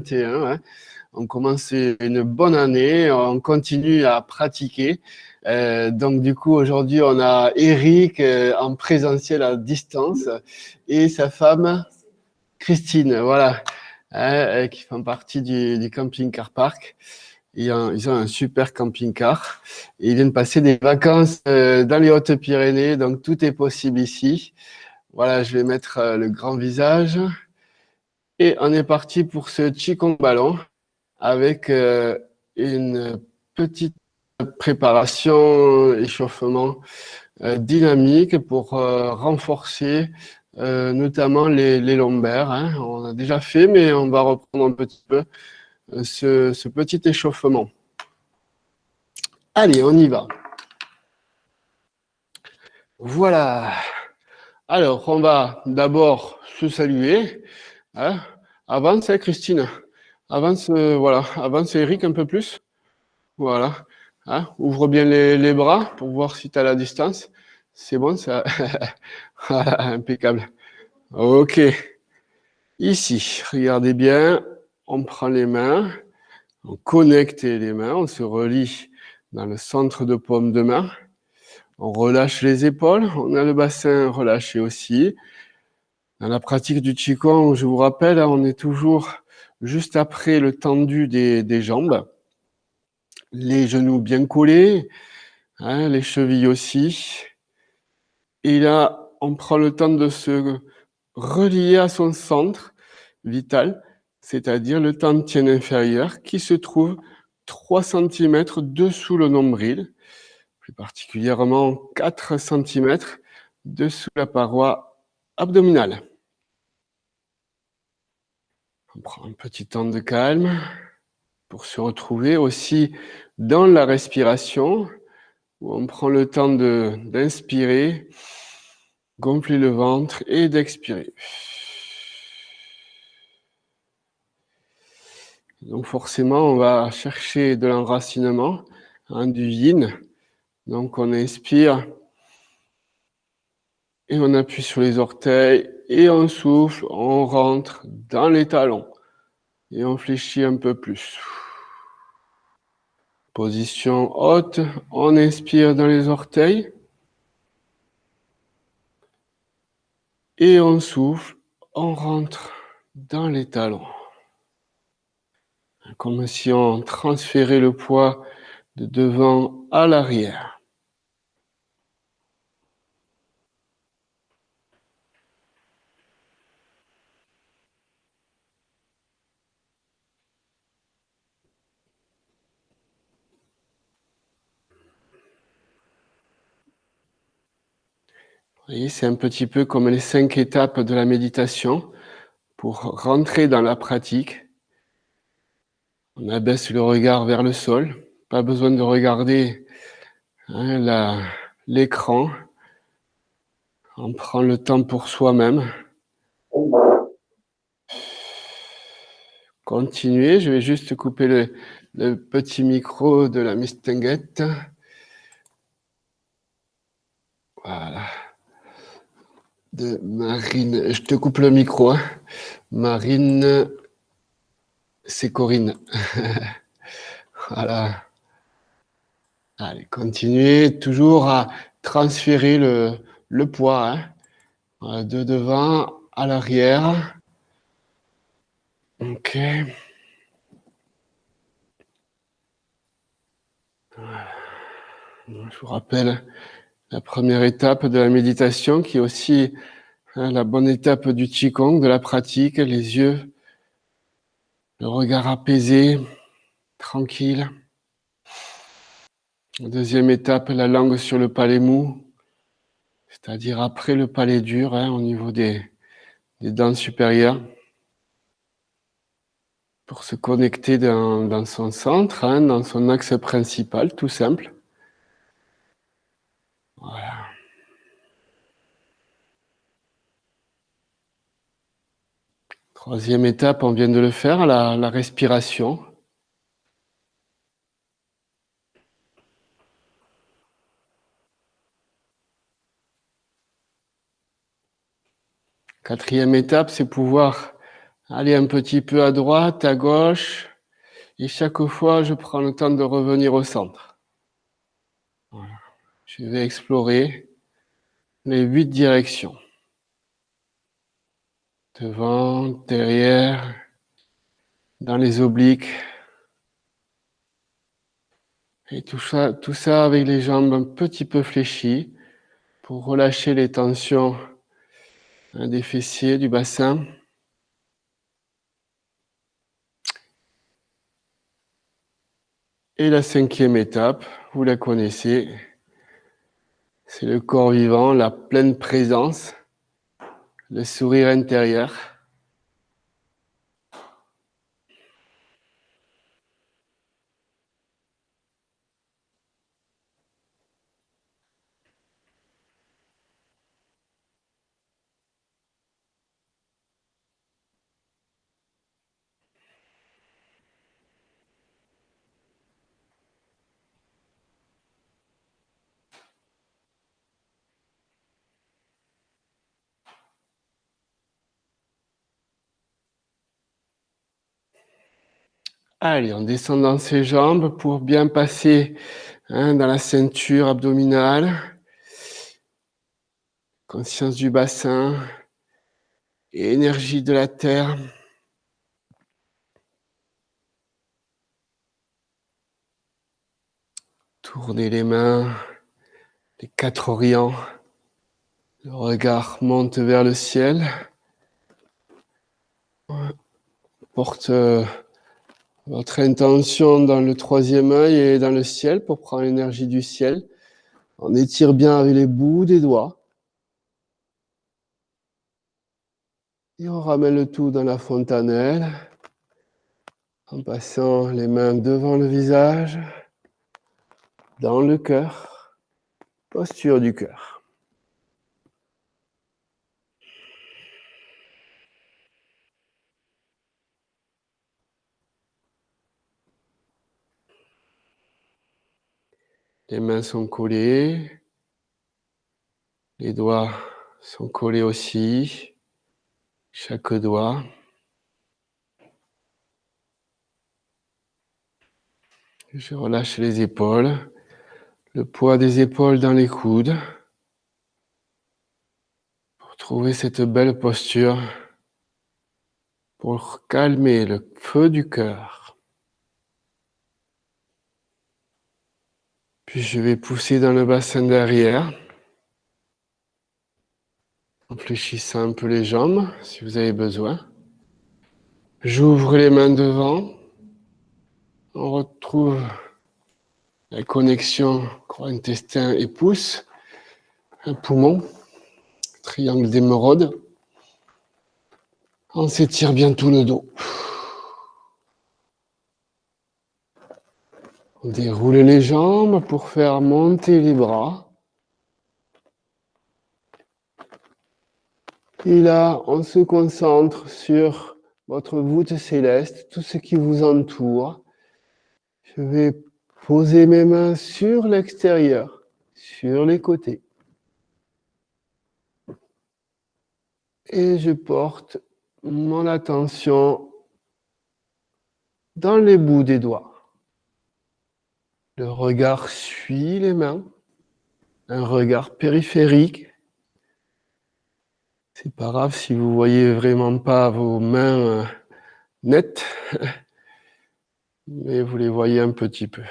2021. Hein. On commence une bonne année, on continue à pratiquer. Donc, du coup, aujourd'hui, on a Eric en présentiel à distance et sa femme, Christine, voilà, hein, qui font partie du camping-car park. Ils ont un super camping-car. Ils viennent passer des vacances dans les Hautes-Pyrénées, donc tout est possible ici. Voilà, je vais mettre le grand visage. Et on est parti pour ce Qigong ballon avec une petite préparation, échauffement dynamique pour renforcer notamment les lombaires. Hein. On a déjà fait, mais on va reprendre un petit peu ce petit échauffement. Allez, on y va. Voilà. Alors, on va d'abord se saluer. Hein. Avance, hein, Christine. Avance, voilà. Avance, Eric, un peu plus. Voilà. Hein. Ouvre bien les bras pour voir si tu as la distance. C'est bon, ça. Voilà, impeccable. OK. Ici, regardez bien. On prend les mains. On connecte les mains. On se relie dans le centre de paume de main. On relâche les épaules, on a le bassin relâché aussi. Dans la pratique du Qigong, je vous rappelle, on est toujours juste après le tendu des jambes. Les genoux bien collés, hein, les chevilles aussi. Et là, on prend le temps de se relier à son centre vital, c'est-à-dire le tantien inférieur qui se trouve 3 cm dessous le nombril, plus particulièrement 4 cm dessous la paroi abdominale. On prend un petit temps de calme pour se retrouver aussi dans la respiration, où on prend le temps d'inspirer, gonfler le ventre et d'expirer. Donc forcément, on va chercher de l'enracinement, hein, du yin. Donc on inspire et on appuie sur les orteils et on souffle, on rentre dans les talons et on fléchit un peu plus. Position haute, on inspire dans les orteils et on souffle, on rentre dans les talons. Comme si on transférait le poids de devant à l'arrière. Vous voyez, c'est un petit peu comme les 5 étapes de la méditation. Pour rentrer dans la pratique, on abaisse le regard vers le sol. Pas besoin de regarder, hein, l'écran. On prend le temps pour soi-même. Continuez, je vais juste couper le petit micro de la mistinguette. Voilà. De Marine. Je te coupe le micro. Hein. Marine, c'est Corinne. Voilà. Allez, continuez toujours à transférer le poids, hein, de devant à l'arrière. OK. Voilà. Je vous rappelle la première étape de la méditation qui est aussi, hein, la bonne étape du Qigong, de la pratique, les yeux, le regard apaisé, tranquille. Deuxième étape, la langue sur le palais mou, c'est-à-dire après le palais dur, hein, au niveau des dents supérieures, pour se connecter dans son centre, hein, dans son axe principal, tout simple. Voilà. Troisième étape, on vient de le faire, la respiration. Quatrième étape, c'est pouvoir Allez un petit peu à droite, à gauche. Et chaque fois, je prends le temps de revenir au centre. Voilà. Je vais explorer les 8 directions. Devant, derrière, dans les obliques. Et tout ça avec les jambes un petit peu fléchies pour relâcher les tensions des fessiers, du bassin. Et la 5e étape, vous la connaissez, c'est le corps vivant, la pleine présence, le sourire intérieur. Allez, on descend dans ses jambes pour bien passer dans la ceinture abdominale. Conscience du bassin et énergie de la terre. Tournez les mains, les 4 orients. Le regard monte vers le ciel. Porte votre intention dans le 3e œil et dans le ciel pour prendre l'énergie du ciel. On étire bien avec les bouts des doigts. Et on ramène le tout dans la fontanelle en passant les mains devant le visage, dans le cœur, posture du cœur. Les mains sont collées, les doigts sont collés aussi, chaque doigt. Je relâche les épaules, le poids des épaules dans les coudes pour trouver cette belle posture, pour calmer le feu du cœur. Puis je vais pousser dans le bassin derrière, en fléchissant un peu les jambes si vous avez besoin. J'ouvre les mains devant, on retrouve la connexion croix intestin et pouce, un poumon, triangle d'émeraude. On s'étire bien tout le dos. On déroule les jambes pour faire monter les bras. Et là, on se concentre sur votre voûte céleste, tout ce qui vous entoure. Je vais poser mes mains sur l'extérieur, sur les côtés. Et je porte mon attention dans les bouts des doigts. Le regard suit les mains, un regard périphérique. C'est pas grave si vous voyez vraiment pas vos mains nettes, mais vous les voyez un petit peu.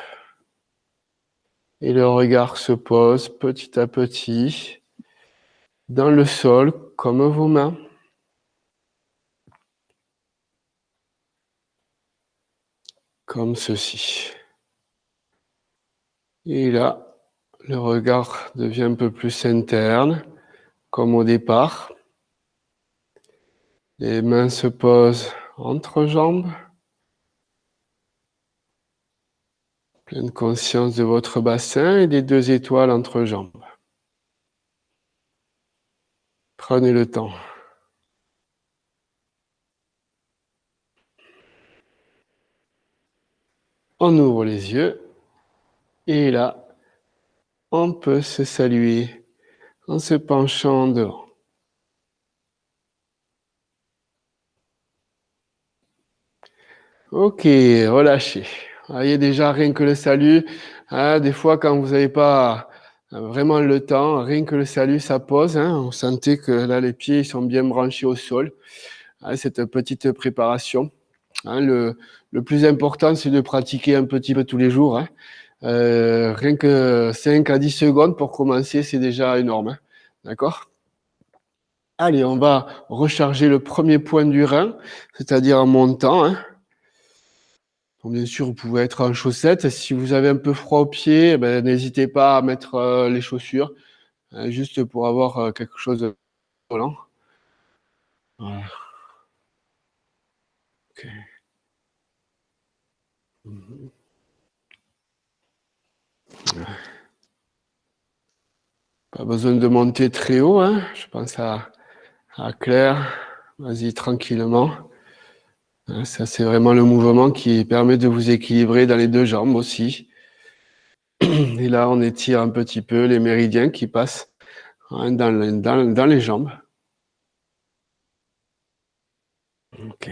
Et le regard se pose petit à petit dans le sol, comme vos mains. Comme ceci. Et là, le regard devient un peu plus interne, comme au départ. Les mains se posent entre jambes. Pleine conscience de votre bassin et des 2 étoiles entre jambes. Prenez le temps. On ouvre les yeux. Et là, on peut se saluer en se penchant devant. Ok, relâchez. Voyez déjà, rien que le salut, hein, des fois quand vous n'avez pas vraiment le temps, rien que le salut, ça pose. Hein, vous sentez que là, les pieds ils sont bien branchés au sol. Hein, cette petite préparation. Hein, le plus important, c'est de pratiquer un petit peu tous les jours. Hein. Rien que 5 à 10 secondes pour commencer, c'est déjà énorme. Hein. D'accord? Allez, on va recharger le premier point du rein, c'est-à-dire en montant. Hein. Bon, bien sûr, vous pouvez être en chaussettes. Si vous avez un peu froid aux pieds, eh ben, n'hésitez pas à mettre les chaussures, hein, juste pour avoir quelque chose de volant. Voilà. Ok. Mhm. Pas besoin de monter très haut. Hein. Je pense à Claire. Vas-y tranquillement. Hein, ça, c'est vraiment le mouvement qui permet de vous équilibrer dans les deux jambes aussi. Et là, on étire un petit peu les méridiens qui passent, hein, dans les jambes. Ok.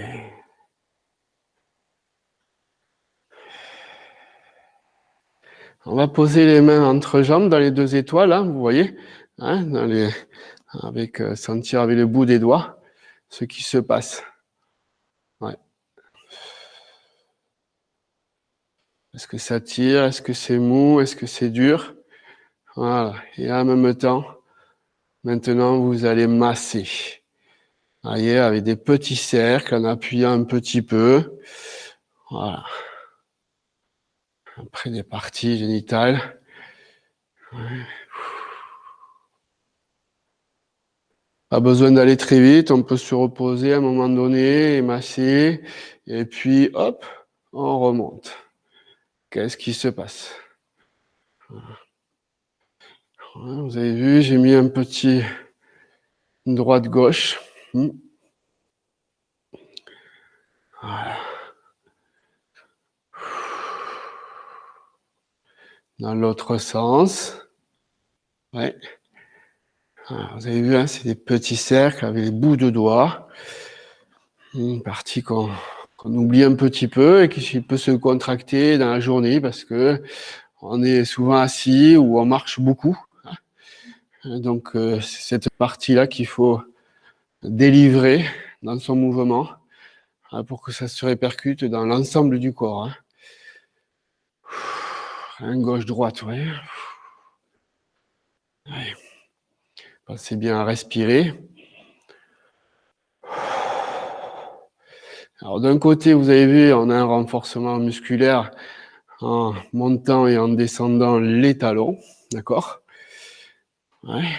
On va poser les mains entre jambes dans les deux étoiles, là, vous voyez, hein, avec sentir avec le bout des doigts ce qui se passe. Ouais. Est-ce que ça tire? Est-ce que c'est mou? Est-ce que c'est dur? Voilà. Et en même temps, maintenant, vous allez masser. Voyez, avec des petits cercles, en appuyant un petit peu. Voilà. Après les parties génitales. Ouais. Pas besoin d'aller très vite, on peut se reposer à un moment donné et masser. Et puis, hop, on remonte. Qu'est-ce qui se passe? Vous avez vu, j'ai mis un petit droite-gauche. Voilà. Dans l'autre sens. Ouais. Voilà, vous avez vu, hein, c'est des petits cercles avec des bouts de doigts. Une partie qu'on oublie un petit peu et qui peut se contracter dans la journée parce que on est souvent assis ou on marche beaucoup. Donc, c'est cette partie-là qu'il faut délivrer dans son mouvement, hein, pour que ça se répercute dans l'ensemble du corps. Hein. Hein, gauche-droite, oui. Ouais. Pensez bien à respirer. Alors, d'un côté, vous avez vu, on a un renforcement musculaire en montant et en descendant les talons. D'accord? Ouais.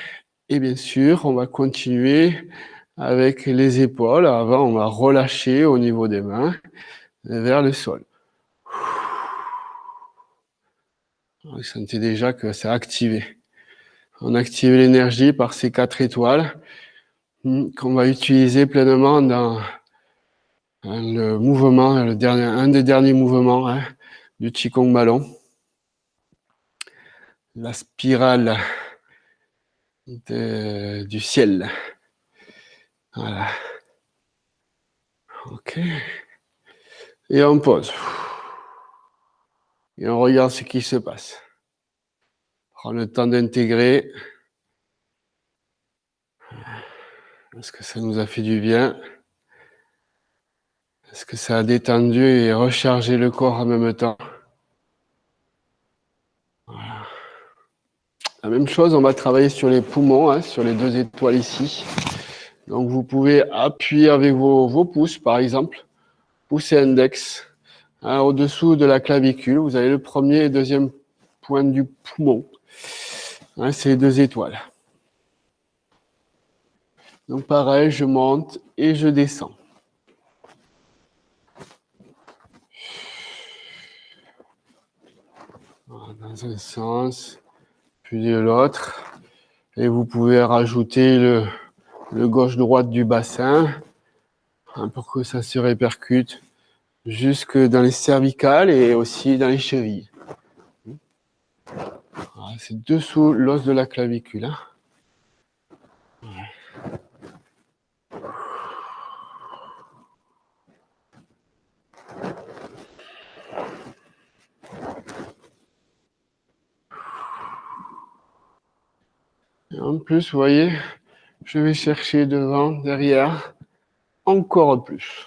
Et bien sûr, on va continuer avec les épaules. Avant, on va relâcher au niveau des mains vers le sol. Vous sentez déjà que c'est activé. On active l'énergie par ces 4 étoiles qu'on va utiliser pleinement dans le mouvement, un des derniers mouvements, hein, du Qigong Ballon. La spirale du ciel. Voilà. Ok. Et on pose. Et on regarde ce qui se passe. Prends le temps d'intégrer. Est-ce que ça nous a fait du bien? Est-ce que ça a détendu et rechargé le corps en même temps? Voilà. La même chose, on va travailler sur les poumons, hein, sur les 2 étoiles ici. Donc vous pouvez appuyer avec vos pouces, par exemple, pouce et index, hein, au-dessous de la clavicule. Vous avez le premier et deuxième point du poumon. Hein, c'est les 2 étoiles. Donc pareil, je monte et je descends. Voilà, dans un sens, puis de l'autre. Et vous pouvez rajouter le gauche-droite du bassin, hein, pour que ça se répercute jusque dans les cervicales et aussi dans les chevilles. Voilà, c'est dessous l'os de la clavicule. Hein. Et en plus, vous voyez, je vais chercher devant, derrière, encore plus.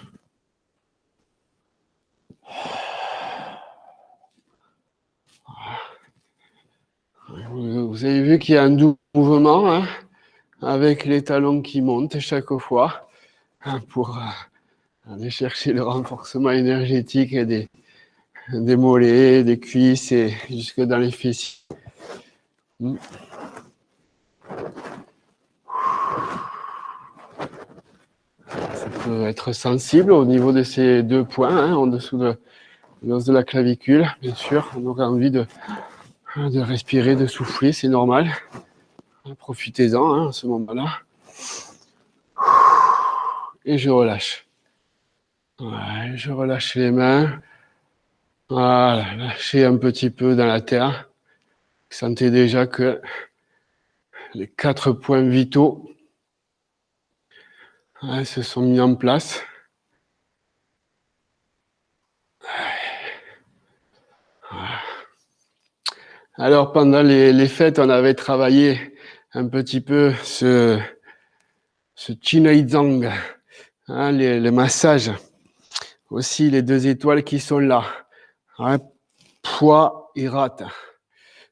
Vous avez vu qu'il y a un double mouvement, hein, avec les talons qui montent chaque fois, hein, pour aller chercher le renforcement énergétique des mollets, des cuisses et jusque dans les fessiers. Ça peut être sensible au niveau de ces deux points, hein, en dessous de l'os de la clavicule. Bien sûr, on aurait envie de respirer, de souffler, c'est normal. Profitez-en, hein, à ce moment-là. Et je relâche. Ouais, je relâche les mains. Voilà, lâchez un petit peu dans la terre. Vous sentez déjà que les 4 points vitaux se sont mis en place. Alors, pendant les fêtes, on avait travaillé un petit peu ce Qinai-Zhang, hein, les massages. Aussi, les 2 étoiles qui sont là. Hein, poids et rate.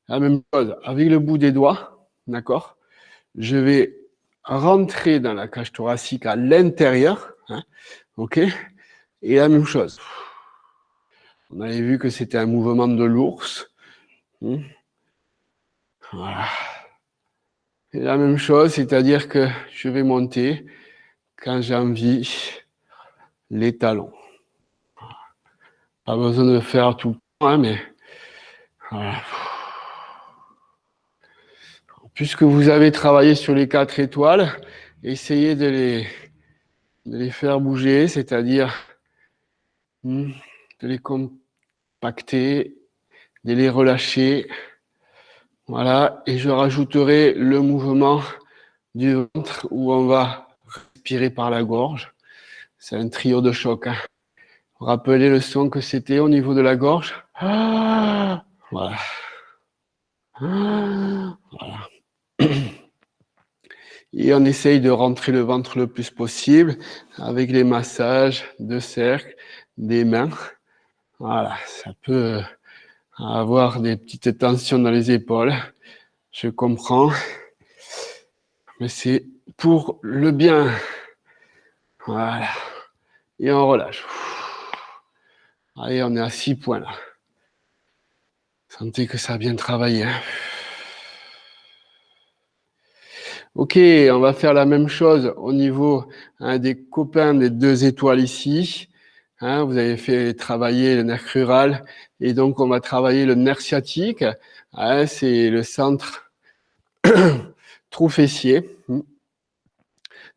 La même chose, avec le bout des doigts, d'accord? Je vais rentrer dans la cage thoracique à l'intérieur, hein, ok? Et la même chose. On avait vu que c'était un mouvement de l'ours. Voilà. Et la même chose, c'est-à-dire que je vais monter quand j'ai envie les talons. Pas besoin de faire tout le temps, hein, mais voilà. Puisque vous avez travaillé sur les 4 étoiles, essayez de les faire bouger, c'est-à-dire de les compacter, de les relâcher. Voilà, et je rajouterai le mouvement du ventre où on va respirer par la gorge. C'est un trio de choc. Hein. Vous rappelez le son que c'était au niveau de la gorge? Ah, voilà. Ah, voilà. Et on essaye de rentrer le ventre le plus possible avec les massages de cercle des mains. Voilà, ça peut avoir des petites tensions dans les épaules. Je comprends. Mais c'est pour le bien. Voilà. Et on relâche. Allez, on est à 6 points là. Sentez que ça a bien travaillé. Hein. Ok, on va faire la même chose au niveau des copains des 2 étoiles ici. Hein, vous avez fait travailler le nerf crural et donc on va travailler le nerf sciatique. Hein, c'est le centre trou fessier.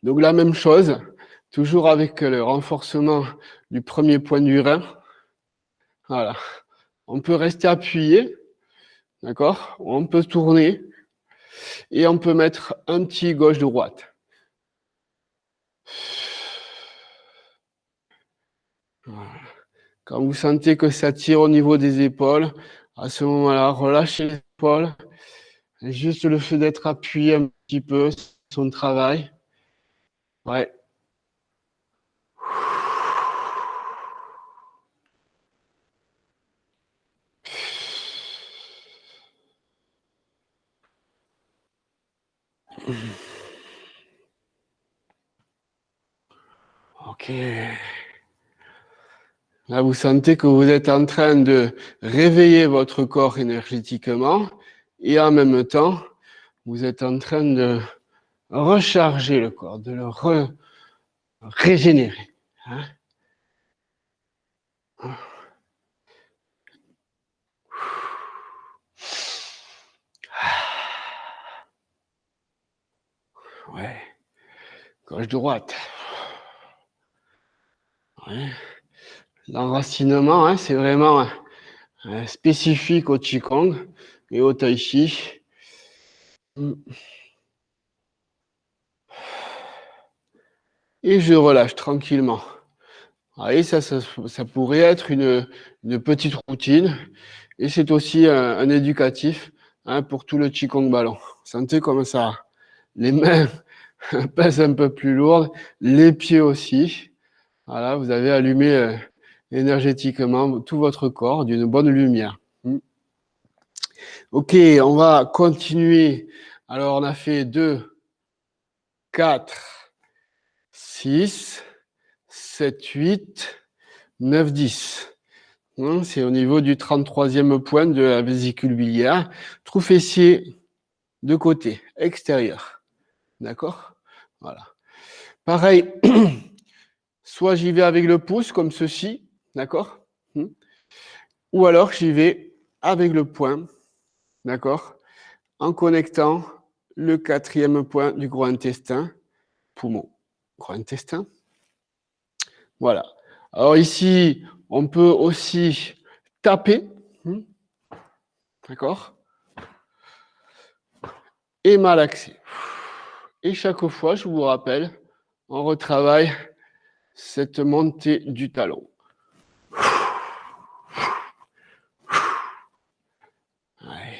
Donc la même chose, toujours avec le renforcement du premier point du rein. Voilà. On peut rester appuyé, d'accord? On peut tourner et on peut mettre un petit gauche-droite. Voilà. Quand vous sentez que ça tire au niveau des épaules, à ce moment-là, relâchez les épaules. Juste le fait d'être appuyé un petit peu sur son travail. Ouais. Ok. Là, vous sentez que vous êtes en train de réveiller votre corps énergétiquement et en même temps, vous êtes en train de recharger le corps, de le régénérer. Hein. Ouais. Gauche-droite. Ouais. L'enracinement, hein, c'est vraiment spécifique au Qigong et au Tai Chi. Et je relâche tranquillement. Et ça pourrait être une petite routine. Et c'est aussi un éducatif hein, pour tout le Qigong ballon. Sentez comme ça les mains pèsent un peu plus lourdes, les pieds aussi. Voilà, vous avez allumé énergétiquement tout votre corps d'une bonne lumière. Ok, on va continuer. Alors, on a fait 2, 4, 6, 7, 8, 9, 10. C'est au niveau du 33e point de la vésicule biliaire. Trou fessier de côté, extérieur. D'accord? Voilà. Pareil, soit j'y vais avec le pouce, comme ceci. D'accord? Ou alors j'y vais avec le poing. D'accord? En connectant le 4e point du gros intestin, poumon. Gros intestin. Voilà. Alors ici, on peut aussi taper. D'accord? Et malaxer. Et chaque fois, je vous rappelle, on retravaille cette montée du talon. Ouais.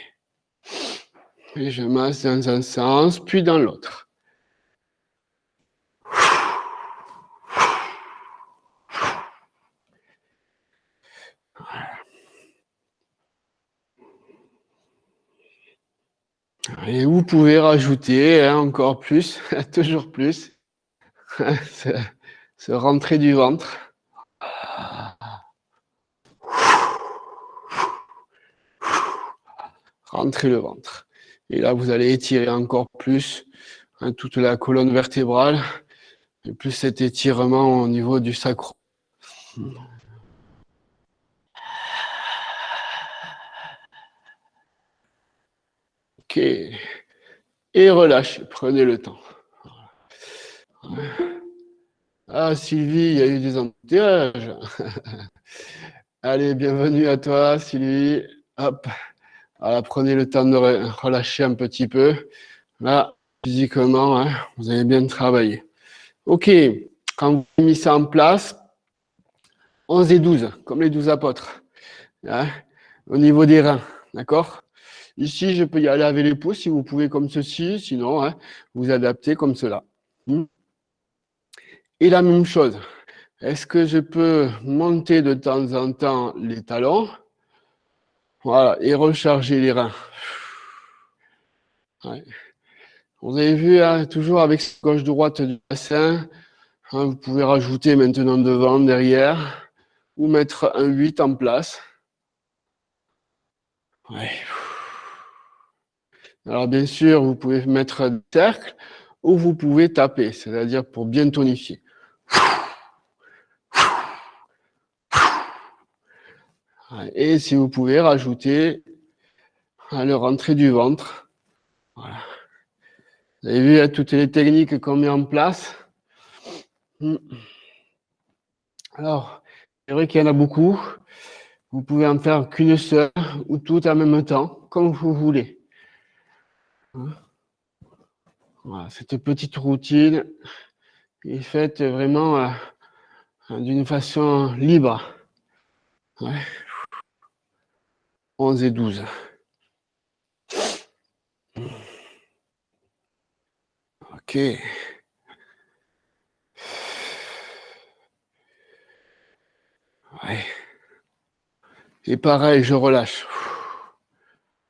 Et je masse dans un sens, puis dans l'autre. Et vous pouvez rajouter encore plus, toujours plus, ce rentrer du ventre. Rentrer le ventre. Et là, vous allez étirer encore plus toute la colonne vertébrale, et plus cet étirement au niveau du sacrum. Ok. Et relâchez, prenez le temps. Ah, Sylvie, il y a eu des embouteillages. Allez, bienvenue à toi, Sylvie. Hop. Voilà, prenez le temps de relâcher un petit peu. Là, physiquement, vous avez bien travaillé. Ok, quand vous avez mis ça en place, 11 et 12, comme les 12 apôtres, au niveau des reins, d'accord? Ici, je peux y aller avec les pouces si vous pouvez comme ceci, sinon, vous adaptez comme cela. Et la même chose, est-ce que je peux monter de temps en temps les talons? Voilà, et recharger les reins. Ouais. Vous avez vu, toujours avec gauche-droite du bassin, vous pouvez rajouter maintenant devant, derrière, ou mettre un 8 en place. Ouais. Alors bien sûr, vous pouvez mettre un cercle, ou vous pouvez taper, c'est-à-dire pour bien tonifier. Et si vous pouvez rajouter le rentrée du ventre. Voilà. Vous avez vu toutes les techniques qu'on met en place. Alors, c'est vrai qu'il y en a beaucoup. Vous pouvez en faire qu'une seule ou toutes en même temps, comme vous voulez. Voilà, cette petite routine est faite vraiment d'une façon libre. Ouais. 11 et 12. Ok. Ouais. Et pareil, je relâche.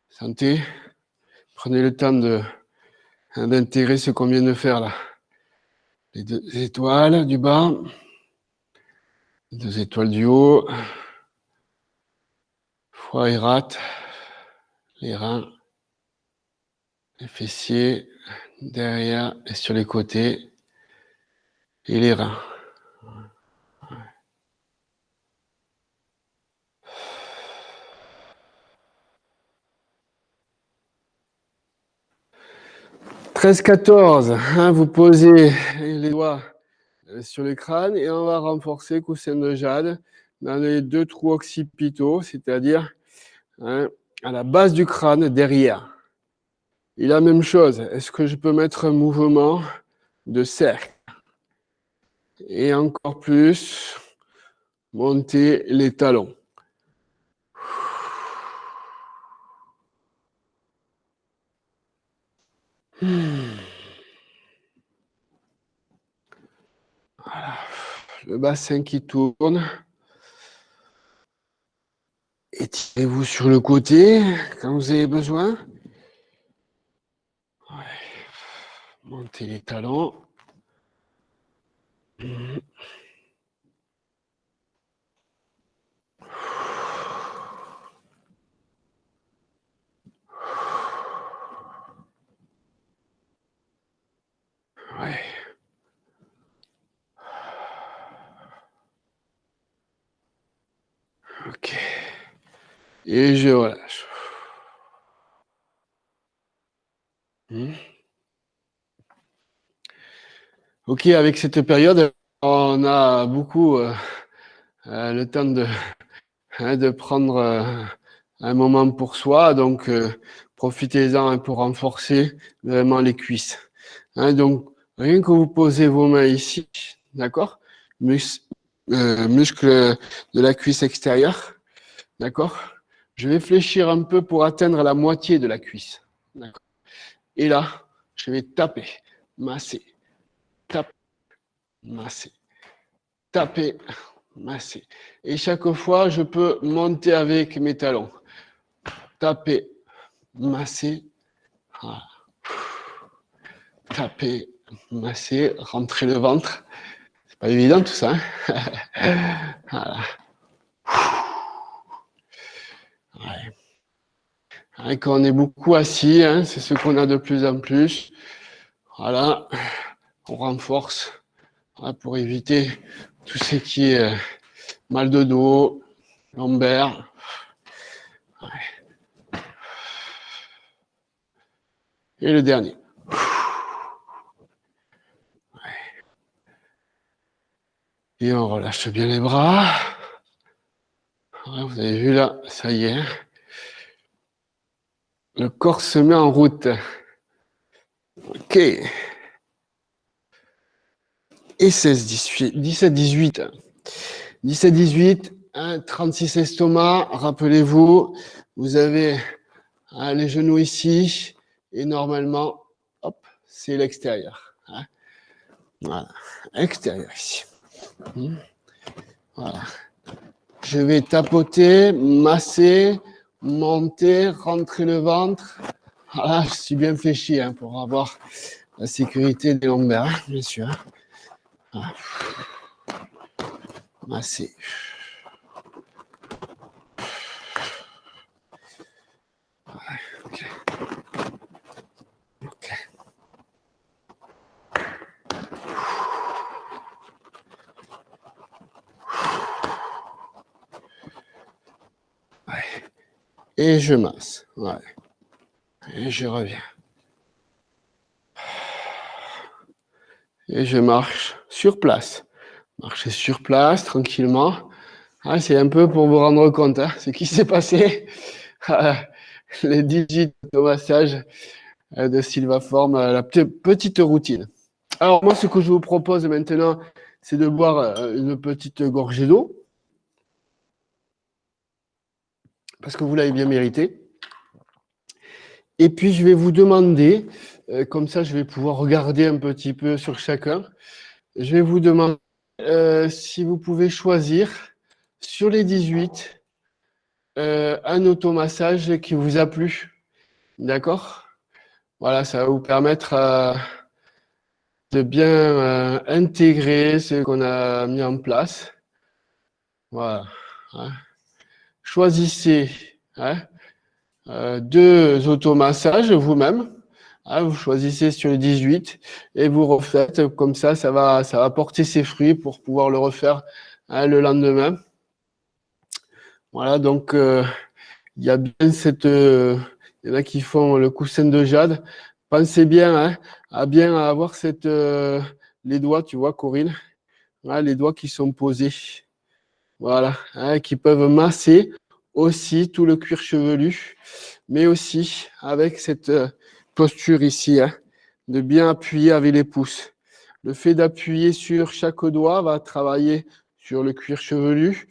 Sentez. Prenez le temps d'intégrer ce qu'on vient de faire là. Les 2 étoiles du bas. Les 2 étoiles du haut. Foie et rate. Les reins. Les fessiers. Derrière et sur les côtés. Et les reins. 13-14, vous posez les doigts sur le crâne et on va renforcer coussin de jade dans les 2 trous occipitaux, c'est-à-dire à la base du crâne derrière. Et la même chose, est-ce que je peux mettre un mouvement de cercle? Et encore plus, monter les talons. Voilà. Le bassin qui tourne. Étirez-vous sur le côté quand vous avez besoin. Ouais. Montez les talons. Ouais. Ok. Et je relâche. Ok, avec cette période, on a beaucoup le temps de prendre un moment pour soi. Donc, profitez-en pour renforcer vraiment les cuisses. Donc, rien que vous posez vos mains ici, d'accord? Muscle de la cuisse extérieure, d'accord? Je vais fléchir un peu pour atteindre la moitié de la cuisse. D'accord? Et là, je vais taper, masser, taper, masser, taper, masser. Et chaque fois, je peux monter avec mes talons. Taper, masser, voilà. Taper, masser, rentrer le ventre. C'est pas évident tout ça. Hein. Voilà. Ouais. Quand on est beaucoup assis, hein, c'est ce qu'on a de plus en plus. Voilà, on renforce pour éviter tout ce qui est mal de dos, lombaire. Ouais. Et le dernier. Ouais. Et on relâche bien les bras. Ouais, vous avez vu là, ça y est. Le corps se met en route. Ok. Et 16, 17, 18. 17, 18, 36 estomac. Rappelez-vous, vous avez les genoux ici. Et normalement, hop, c'est l'extérieur. Hein. Voilà, extérieur ici. Voilà. Je vais tapoter, masser, monter, rentrer le ventre. Voilà, je suis bien fléchi hein, pour avoir la sécurité des lombaires, hein, bien sûr. Voilà. Masser. Ouais, ok. Ok. Ouais. Et je masse. Ouais. Et je reviens. Et je marche sur place. Marcher sur place, tranquillement. Ah, c'est un peu pour vous rendre compte hein, ce qui s'est passé. Les digits de massage de Sylvaform, la petite routine. Alors moi, ce que je vous propose maintenant, c'est de boire une petite gorgée d'eau, parce que vous l'avez bien mérité. Et puis, je vais vous demander, comme ça, je vais pouvoir regarder un petit peu sur chacun. Je vais vous demander si vous pouvez choisir sur les 18 un automassage qui vous a plu. D'accord? Voilà, ça va vous permettre de bien intégrer ce qu'on a mis en place. Voilà. Hein. Choisissez hein, deux automassages vous-même. Hein, vous choisissez sur les 18 et vous refaites. Comme ça va porter ses fruits pour pouvoir le refaire hein, le lendemain. Voilà, donc il y a bien cette. Il y en a qui font le coussin de jade. Pensez bien hein, à bien avoir les doigts, tu vois, Corinne, hein, les doigts qui sont posés. Voilà, hein, qui peuvent masser aussi tout le cuir chevelu, mais aussi avec cette posture ici, hein, de bien appuyer avec les pouces. Le fait d'appuyer sur chaque doigt va travailler sur le cuir chevelu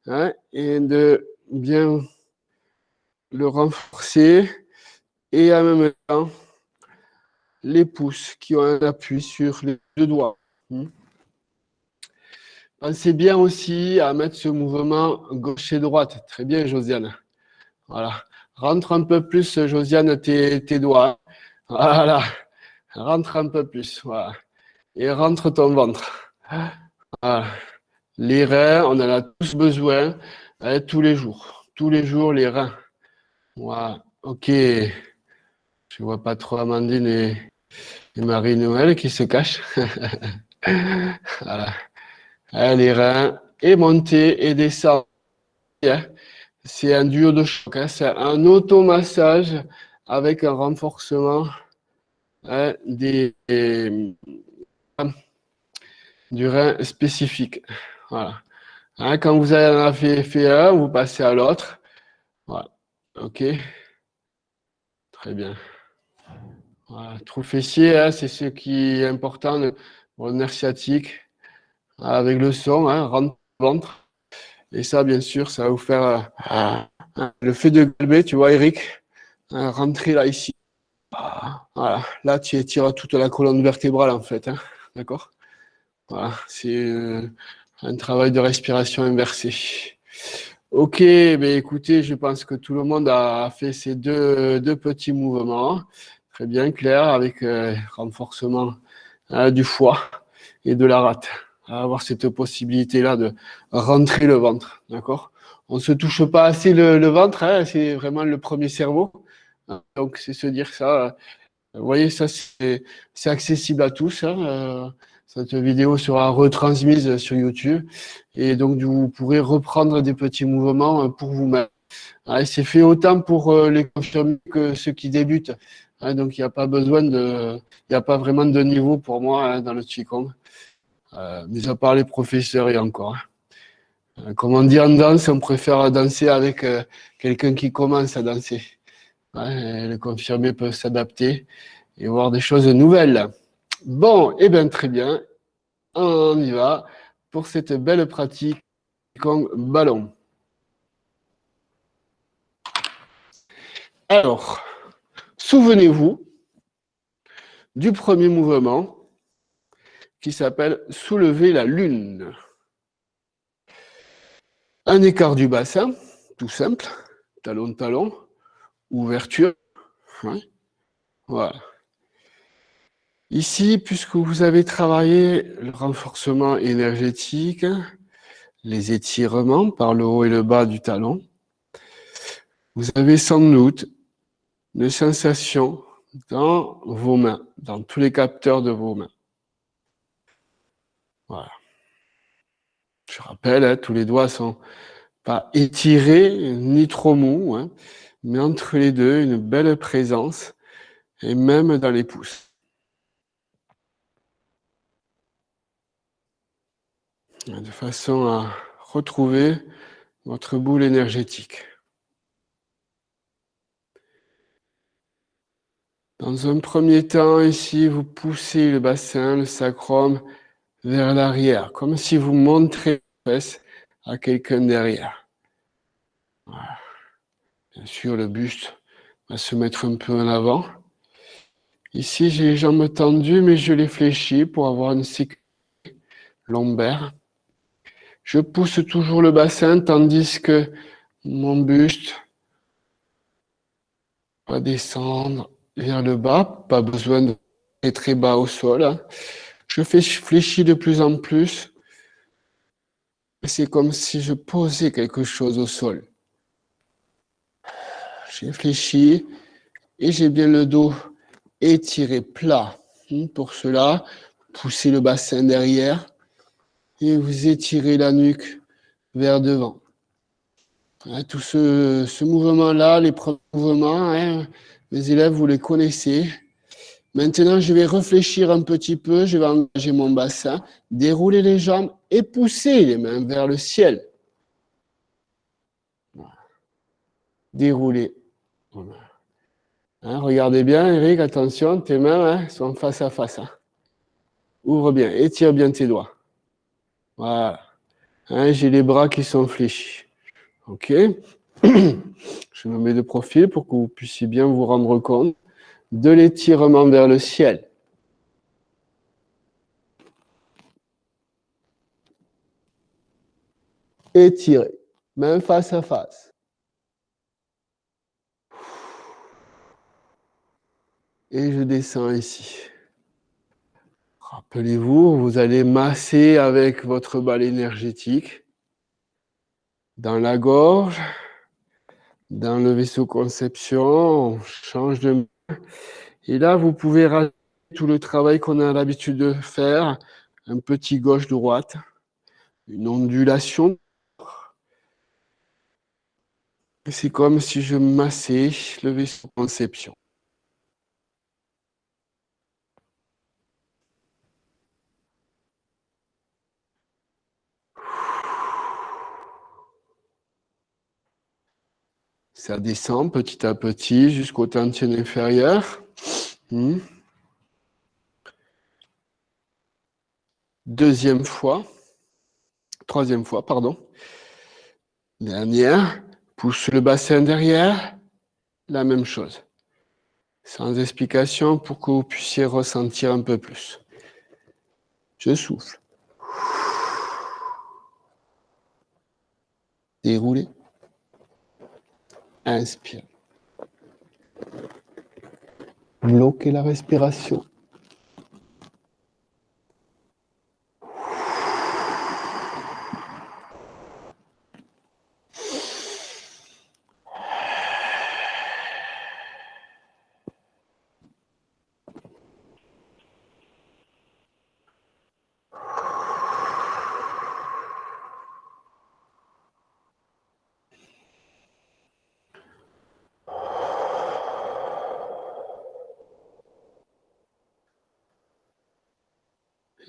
hein, et de bien le renforcer et en même temps les pouces qui ont un appui sur les deux doigts. Pensez bien aussi à mettre ce mouvement gauche et droite. Très bien, Josiane. Voilà. Rentre un peu plus, Josiane, tes doigts. Voilà. Rentre un peu plus. Voilà. Et rentre ton ventre. Voilà. Les reins, on en a tous besoin, tous les jours. Tous les jours, les reins. Voilà. OK. Je vois pas trop Amandine et Marie-Noël qui se cachent. Voilà. Les reins. Et monter et descendre. C'est un duo de choc. C'est un automassage avec un renforcement du rein spécifique. Voilà. Quand vous en avez fait un, vous passez à l'autre. Voilà. OK. Très bien. Voilà. Trou fessier, c'est ce qui est important pour le nerf sciatique. Avec le son, rentre le ventre. Et ça, bien sûr, ça va vous faire le fait de galber, tu vois, Eric, rentrer là, ici. Voilà. Là, tu étires toute la colonne vertébrale, en fait. D'accord? Voilà. C'est un travail de respiration inversée. OK, ben écoutez, je pense que tout le monde a fait ces deux petits mouvements. Très bien, clair, avec renforcement du foie et de la rate. Avoir cette possibilité-là de rentrer le ventre. D'accord? On ne se touche pas assez le ventre, c'est vraiment le premier cerveau. Donc, c'est se dire ça. Vous voyez, ça, c'est accessible à tous. Cette vidéo sera retransmise sur YouTube. Et donc, vous pourrez reprendre des petits mouvements pour vous-même. C'est fait autant pour les confirmés que ceux qui débutent. Donc, il n'y a pas besoin il n'y a pas vraiment de niveau pour moi dans le Qigong. Mis à part les professeurs et encore. Comme on dit en danse, on préfère danser avec quelqu'un qui commence à danser. Les confirmés peuvent s'adapter et voir des choses nouvelles. Bon, et bien très bien, on y va pour cette belle pratique Qigong ballon. Alors, souvenez-vous du premier mouvement qui s'appelle soulever la lune. Un écart du bassin, tout simple, talon-talon, ouverture. Voilà. Ici, puisque vous avez travaillé le renforcement énergétique, les étirements par le haut et le bas du talon, vous avez sans doute une sensation dans vos mains, dans tous les capteurs de vos mains. Voilà. Je rappelle, tous les doigts sont pas étirés ni trop mous, mais entre les deux, une belle présence, et même dans les pouces. De façon à retrouver votre boule énergétique. Dans un premier temps, ici, vous poussez le bassin, le sacrum, vers l'arrière, comme si vous montrez les fesses à quelqu'un derrière. Voilà. Bien sûr, le buste va se mettre un peu en avant. Ici, j'ai les jambes tendues, mais je les fléchis pour avoir une sécurité lombaire. Je pousse toujours le bassin, tandis que mon buste va descendre vers le bas. Pas besoin de être très bas au sol. Je fléchis de plus en plus. C'est comme si je posais quelque chose au sol. J'ai fléchi et j'ai bien le dos étiré plat. Pour cela, poussez le bassin derrière et vous étirez la nuque vers devant. Tout ce mouvement-là, les premiers mouvements, mes élèves, vous les connaissez. Maintenant, je vais réfléchir un petit peu, je vais engager mon bassin, dérouler les jambes et pousser les mains vers le ciel. Dérouler. Regardez bien, Eric, attention, tes mains sont face à face. Ouvre bien, étire bien tes doigts. Voilà. J'ai les bras qui sont fléchis. OK. Je me mets de profil pour que vous puissiez bien vous rendre compte de l'étirement vers le ciel. Étirez. Main face à face. Et je descends ici. Rappelez-vous, vous allez masser avec votre balle énergétique dans la gorge, dans le vaisseau conception, on change de main. Et là, vous pouvez rajouter tout le travail qu'on a l'habitude de faire, un petit gauche-droite, une ondulation. C'est comme si je massais le vaisseau conception. Ça descend petit à petit jusqu'au tantien inférieur. Deuxième fois, troisième fois, pardon. Dernière, pousse le bassin derrière, la même chose. Sans explication pour que vous puissiez ressentir un peu plus. Je souffle. Déroulez. Inspire. Bloquez la respiration.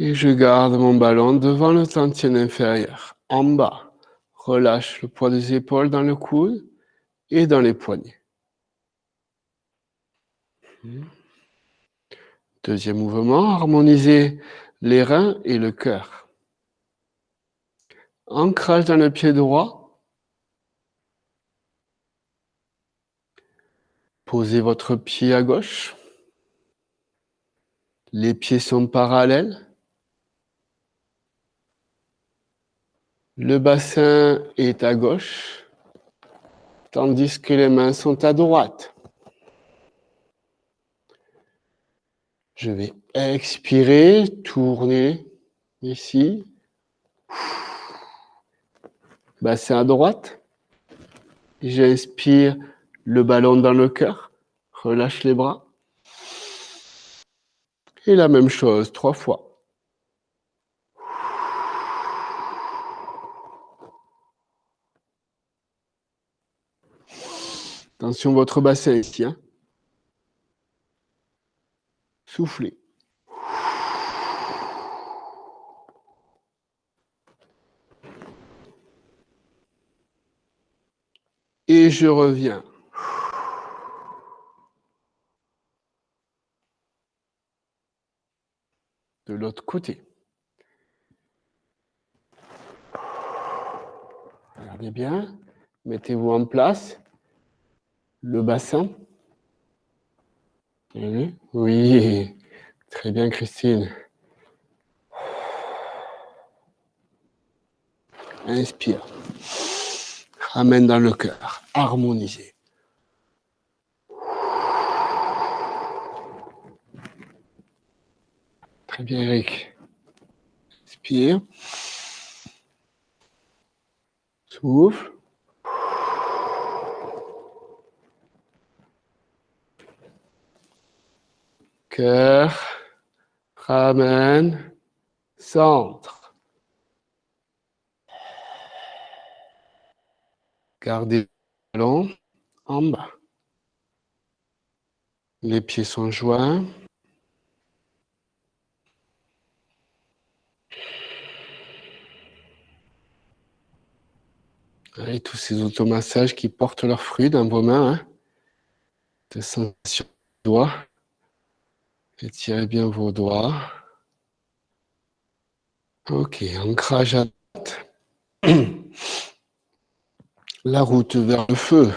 Et je garde mon ballon devant le tantien inférieur. En bas, relâche le poids des épaules dans le coude et dans les poignets. Deuxième mouvement, harmonisez les reins et le cœur. Ancrage dans le pied droit. Posez votre pied à gauche. Les pieds sont parallèles. Le bassin est à gauche, tandis que les mains sont à droite. Je vais expirer, tourner ici. Bassin à droite. J'inspire le ballon dans le cœur. Relâche les bras. Et la même chose, 3 fois. Attention, votre bassin ici. Hein. Soufflez. Et je reviens. De l'autre côté. Regardez bien. Mettez-vous en place. Le bassin. Oui. Très bien, Christine. Inspire. Ramène dans le cœur. Harmonisez. Très bien, Eric. Inspire. Souffle. Cœur. Ramène. Centre. Gardez le ballon en bas. Les pieds sont joints. Et tous ces automassages qui portent leurs fruits dans vos mains. Hein. De sensation des doigts. Étirez bien vos doigts. Ok, ancrage à droite. La route vers le feu.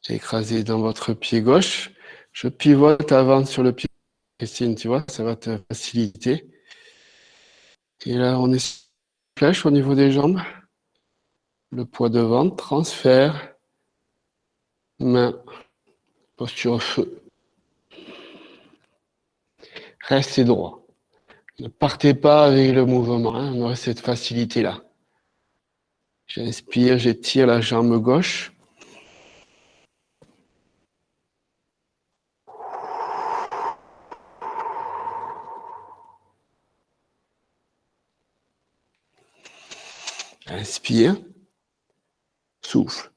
Écrasé dans votre pied gauche. Je pivote avant sur le pied. Christine, tu vois, ça va te faciliter. Et là, on est flèche au niveau des jambes. Le poids de ventre, transfert, main, posture feu. Restez droit. Ne partez pas avec le mouvement, hein, on aurait cette facilité-là. J'inspire, j'étire la jambe gauche. Inspire, souffle.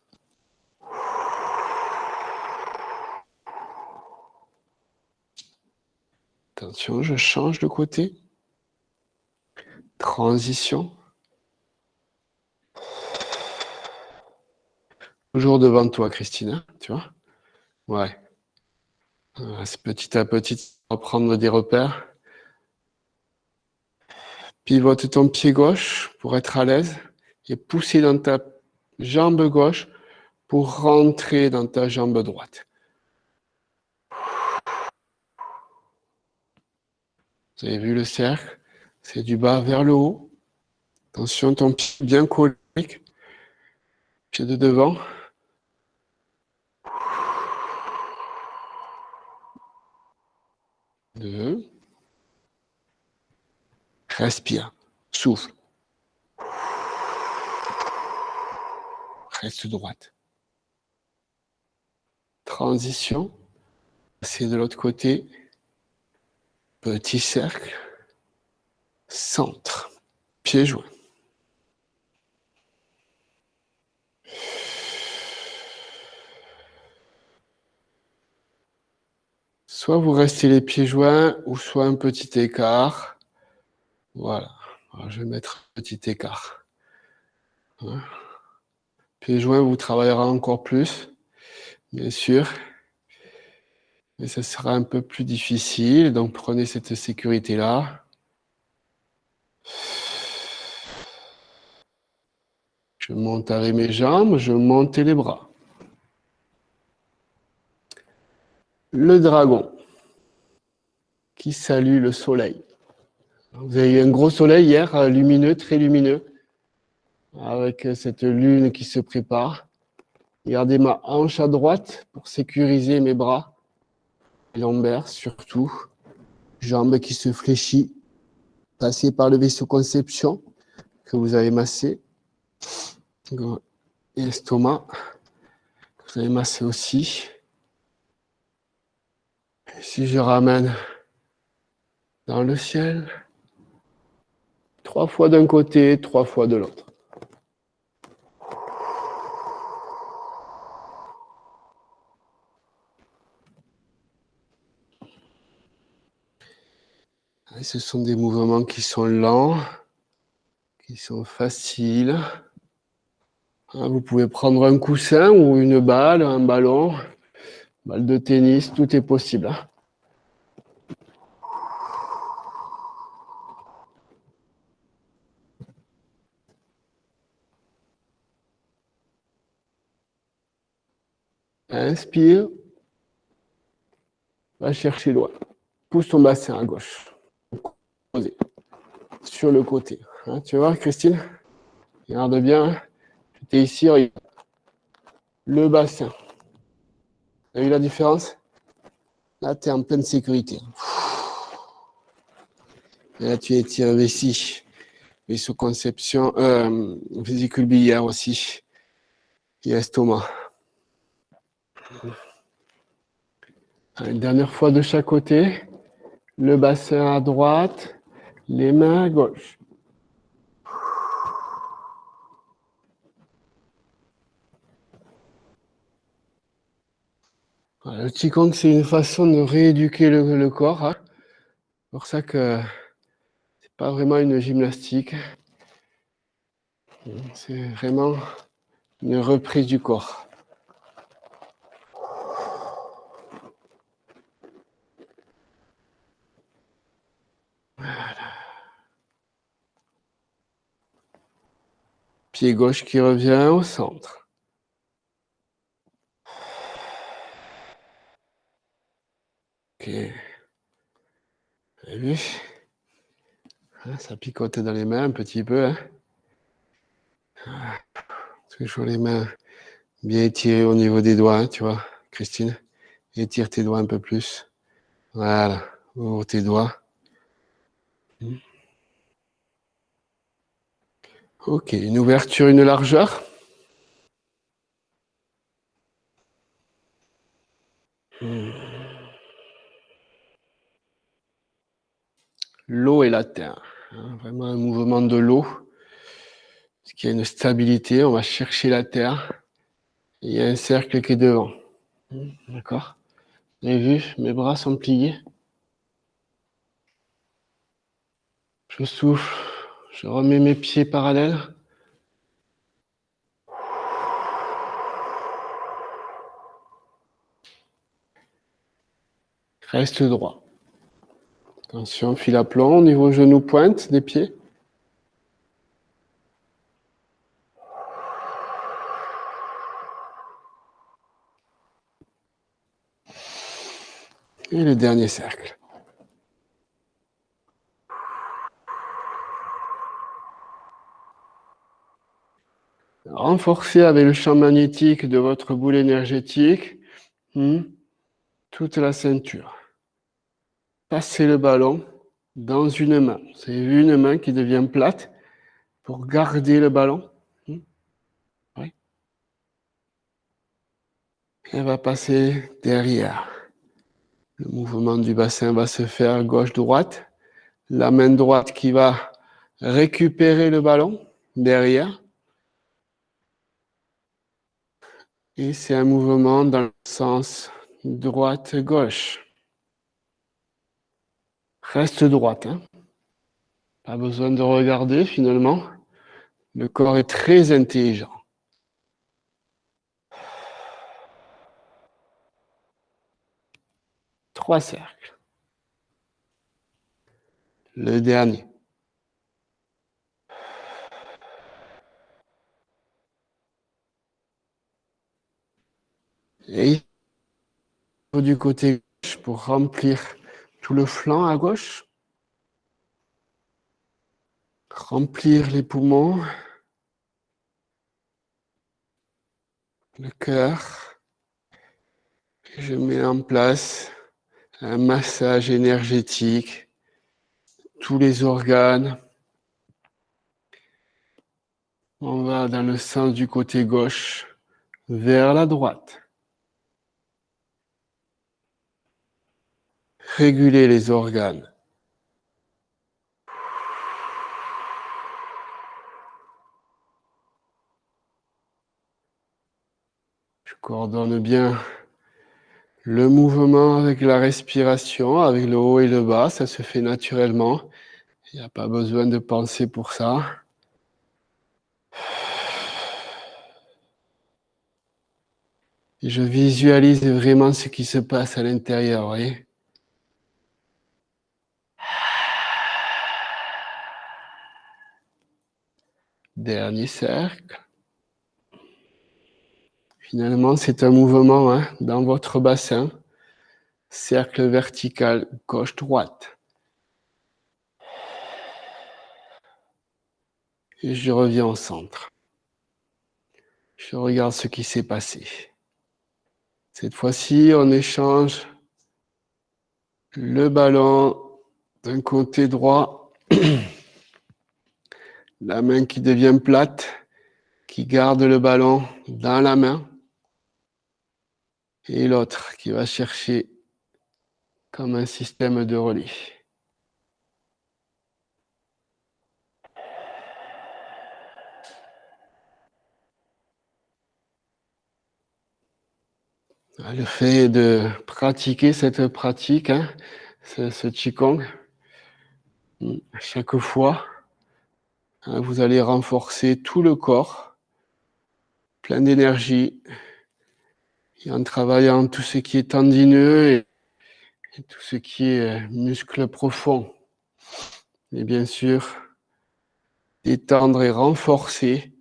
Attention, je change de côté. Transition. Toujours devant toi, Christine, hein, tu vois? Ouais. C'est petit à petit, reprendre des repères. Pivote ton pied gauche pour être à l'aise et pousser dans ta jambe gauche pour rentrer dans ta jambe droite. Vous avez vu le cercle? C'est du bas vers le haut. Attention, ton pied bien collé. Pied de devant. Deux. Respire. Souffle. Reste droite. Transition. C'est de l'autre côté. Petit cercle. Centre. Pieds joints. Soit vous restez les pieds joints, ou soit un petit écart. Voilà. Alors, je vais mettre un petit écart. Hein. Pieds joints, vous travaillerez encore plus, bien sûr. Mais ça sera un peu plus difficile. Donc, prenez cette sécurité-là. Je monte avec mes jambes, je monte les bras. Le dragon qui salue le soleil. Vous avez eu un gros soleil hier, lumineux, très lumineux, avec cette lune qui se prépare. Regardez ma hanche à droite pour sécuriser mes bras, lombaires surtout, jambes qui se fléchissent, passez par le vaisseau conception que vous avez massé, et estomac que vous avez massé aussi. Et si je ramène dans le ciel, 3 fois d'un côté, 3 fois de l'autre. Et ce sont des mouvements qui sont lents, qui sont faciles. Vous pouvez prendre un coussin ou une balle, un ballon, balle de tennis, tout est possible. Inspire, va chercher loin. Pousse ton bassin à gauche. Posé. Sur le côté. Tu vois, Christine? Regarde bien. Tu es ici, regarde. Le bassin. Tu as vu la différence? Là, tu es en pleine sécurité. Et là, tu étires vessie. Vaisseau conception, vésicule biliaire aussi. Et estomac. Une dernière fois de chaque côté. Le bassin à droite. Les mains à gauche. Voilà, le Qigong, c'est une façon de rééduquer le corps. Hein. C'est pour ça que c'est pas vraiment une gymnastique. C'est vraiment une reprise du corps. Voilà. Pied gauche qui revient au centre. Ok. Vous avez vu? Ça picote dans les mains un petit peu. Hein. Toujours les mains bien étirées au niveau des doigts, hein, tu vois, Christine. Étire tes doigts un peu plus. Voilà. Ouvre tes doigts. Ok, une ouverture, une largeur. L'eau et la terre. Hein, vraiment un mouvement de l'eau. Parce qu'il y a une stabilité, on va chercher la terre. Et il y a un cercle qui est devant. D'accord? Vous avez vu, mes bras sont pliés. Je souffle. Je remets mes pieds parallèles. Reste droit. Attention, fil à plomb au niveau genou pointe des pieds. Et le dernier cercle. Renforcez avec le champ magnétique de votre boule énergétique toute la ceinture. Passez le ballon dans une main. Vous avez vu une main qui devient plate pour garder le ballon. Oui. Elle va passer derrière. Le mouvement du bassin va se faire gauche-droite. La main droite qui va récupérer le ballon derrière. Et c'est un mouvement dans le sens droite-gauche. Reste droite. Hein. Pas besoin de regarder finalement. Le corps est très intelligent. Trois cercles. Le dernier. Et du côté gauche pour remplir tout le flanc à gauche. Remplir les poumons. Le cœur. Je mets en place un massage énergétique. Tous les organes. On va dans le sens du côté gauche vers la droite. Réguler les organes. Je coordonne bien le mouvement avec la respiration, avec le haut et le bas, ça se fait naturellement. Il n'y a pas besoin de penser pour ça. Et je visualise vraiment ce qui se passe à l'intérieur, vous voyez. Dernier cercle. Finalement, c'est un mouvement dans votre bassin. Cercle vertical gauche-droite. Et je reviens au centre. Je regarde ce qui s'est passé. Cette fois-ci, on échange le ballon d'un côté droit, la main qui devient plate, qui garde le ballon dans la main, et l'autre qui va chercher comme un système de relais. Le fait de pratiquer cette pratique, ce Qigong, chaque fois, vous allez renforcer tout le corps, plein d'énergie, et en travaillant tout ce qui est tendineux et tout ce qui est muscle profond. Et bien sûr, détendre et renforcer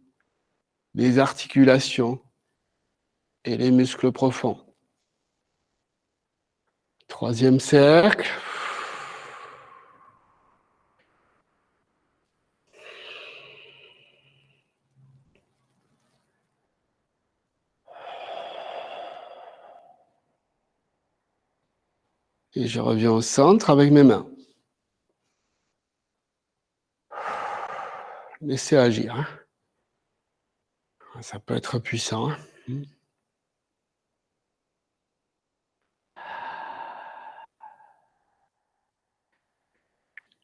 les articulations et les muscles profonds. Troisième cercle. Et je reviens au centre avec mes mains. Laissez agir. Hein. Ça peut être puissant. Hein.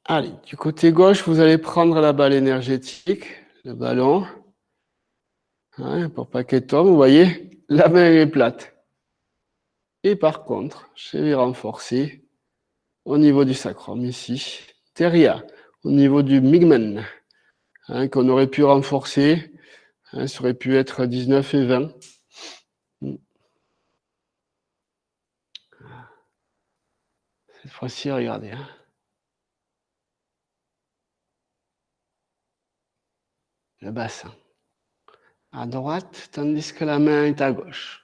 Allez, du côté gauche, vous allez prendre la balle énergétique, le ballon. Hein, pour pas qu'elle tombe, vous voyez, la main est plate. Et par contre, je vais renforcer au niveau du sacrum ici. Derrière, au niveau du migmen, hein, qu'on aurait pu renforcer. Hein, ça aurait pu être 19 et 20. Cette fois-ci, regardez. Hein. Le bassin. À droite, tandis que la main est à gauche.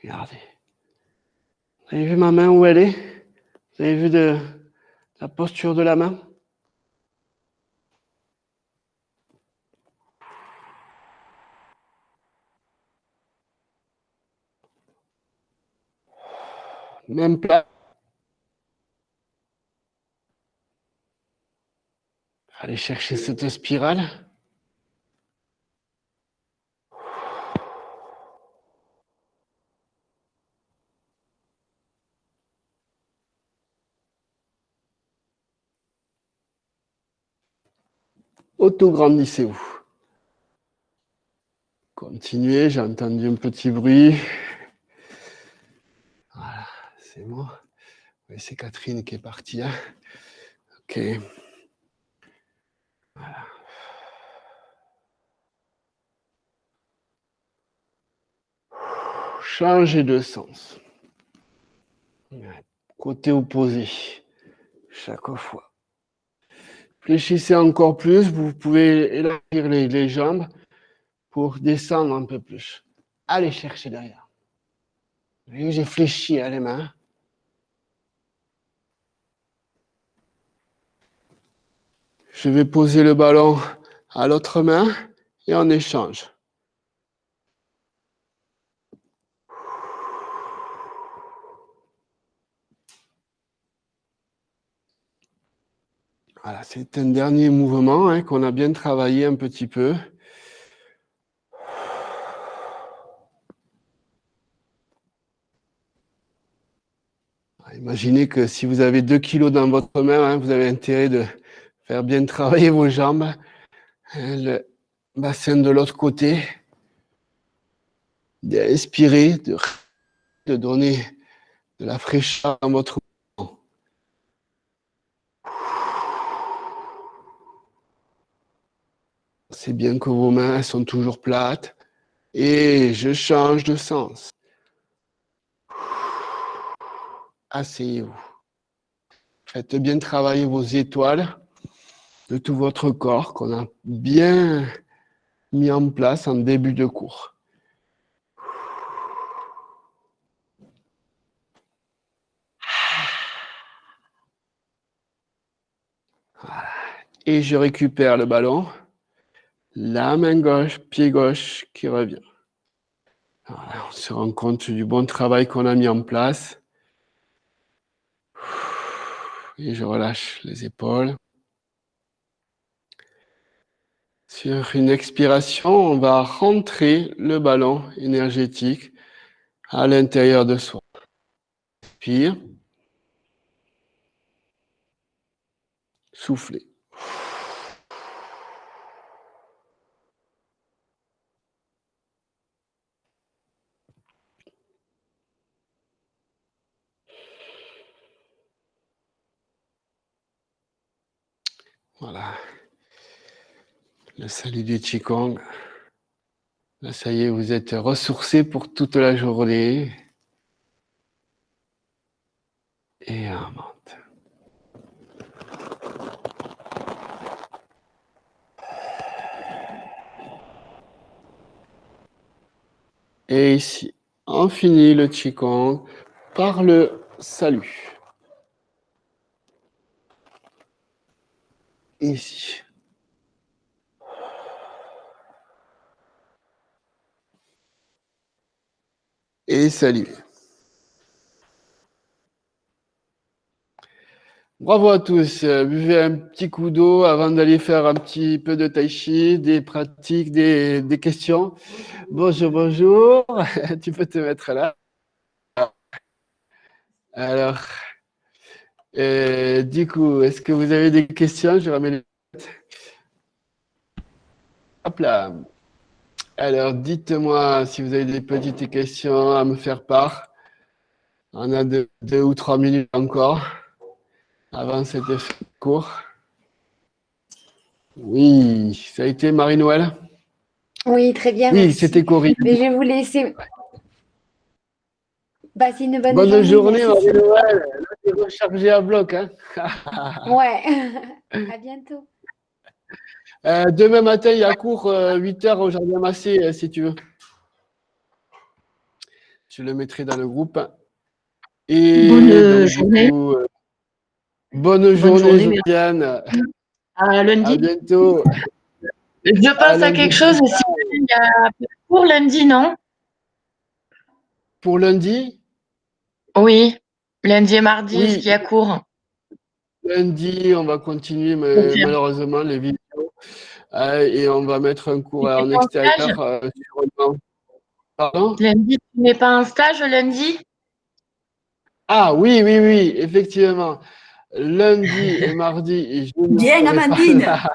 Regardez. Vous avez vu ma main où elle est? Vous avez vu la posture de la main? Même plat. Allez chercher cette spirale. Auto-grandissez-vous. Continuez, j'ai entendu un petit bruit. Voilà, c'est moi. Oui, c'est Catherine qui est partie. Hein. Ok. Voilà. Changez de sens. Côté opposé. Chaque fois. Fléchissez encore plus. Vous pouvez élargir les jambes pour descendre un peu plus. Allez chercher derrière. J'ai fléchi les mains. Je vais poser le ballon à l'autre main et on échange. Voilà, c'est un dernier mouvement hein, qu'on a bien travaillé un petit peu. Imaginez que si vous avez 2 kilos dans votre main, hein, vous avez intérêt de faire bien travailler vos jambes. Hein, le bassin de l'autre côté. D'inspirer, de donner de la fraîcheur à votre mouvement. C'est bien que vos mains sont toujours plates. Et je change de sens. Asseyez-vous. Faites bien travailler vos étoiles de tout votre corps qu'on a bien mis en place en début de cours. Voilà. Et je récupère le ballon. La main gauche, pied gauche qui revient. Voilà, on se rend compte du bon travail qu'on a mis en place. Et je relâche les épaules. Sur une expiration, on va rentrer le ballon énergétique à l'intérieur de soi. Inspire. Soufflez. Voilà. Le salut du Qigong. Là, ça y est, vous êtes ressourcés pour toute la journée. Et on monte. Et ici, on finit le Qigong par le salut. Ici. Et salut. Bravo à tous. Buvez un petit coup d'eau avant d'aller faire un petit peu de tai chi, des pratiques, des questions. Bonjour, bonjour. Tu peux te mettre là. Alors, du coup, est-ce que vous avez des questions? Je ramène. Hop là. Alors, dites-moi si vous avez des petites questions à me faire part. On a 2 ou 3 minutes encore avant cette cours. Oui, ça a été Marie-Noël? Oui, très bien, Oui, c'était merci. Corinne. Mais je vais vous laisser passer une bonne Bonne journée, journée, merci. Marie-Noël. Là, t'es rechargé à bloc, hein. Ouais, à bientôt. Demain matin, il y a cours 8 h au Jardin Massé, si tu veux. Je le mettrai dans le groupe. Et Bonne donc, du journée. coup, bonne Bonne journée, journée, merci. Josiane. À À lundi. bientôt. Je À pense à lundi quelque chose. prochain. Si il y a pour lundi, non? Pour lundi? Oui. Lundi et mardi, est-ce Oui, qu'il y a cours? lundi, on va continuer, Ok. mais malheureusement, les vidéos. Et on va mettre un cours Tu fais en pas un stage? extérieur Pardon? Lundi, tu mets pas un stage lundi? Ah oui, oui, oui, effectivement. Lundi et mardi, je ne Bien, serai pas Amandine. là.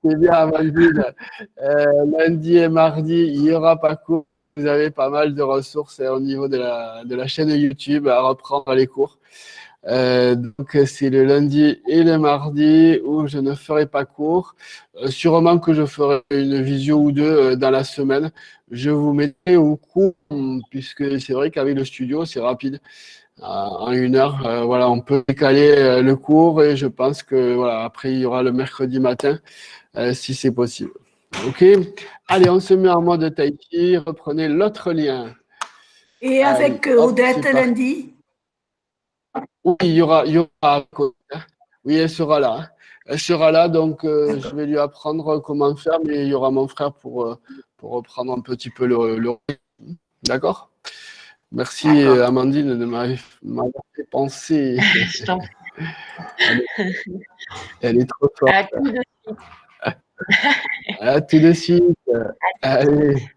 C'est bien, Amandine. Lundi et mardi, il n'y aura pas cours. Vous avez pas mal de ressources au niveau de la chaîne YouTube à reprendre les cours. Donc, c'est le lundi et le mardi où je ne ferai pas cours. Sûrement que je ferai une visio ou deux dans la semaine. Je vous mettrai au cours, puisque c'est vrai qu'avec le studio, c'est rapide. En 1 heure, voilà, on peut décaler le cours et je pense que voilà, après, il y aura le mercredi matin, si c'est possible. OK? Allez, on se met en mode tai chi. Reprenez l'autre lien. Et Allez, avec hop, c'est Odette parti. lundi? Oui, il y aura. Oui, elle sera là, hein. Elle sera là, donc je vais lui apprendre comment faire, mais il y aura mon frère pour reprendre un petit peu le... D'accord? Merci D'accord. Amandine de m'avoir fait penser. Je t'en prie. Elle est trop forte. À tout de suite. À tout de suite. Allez.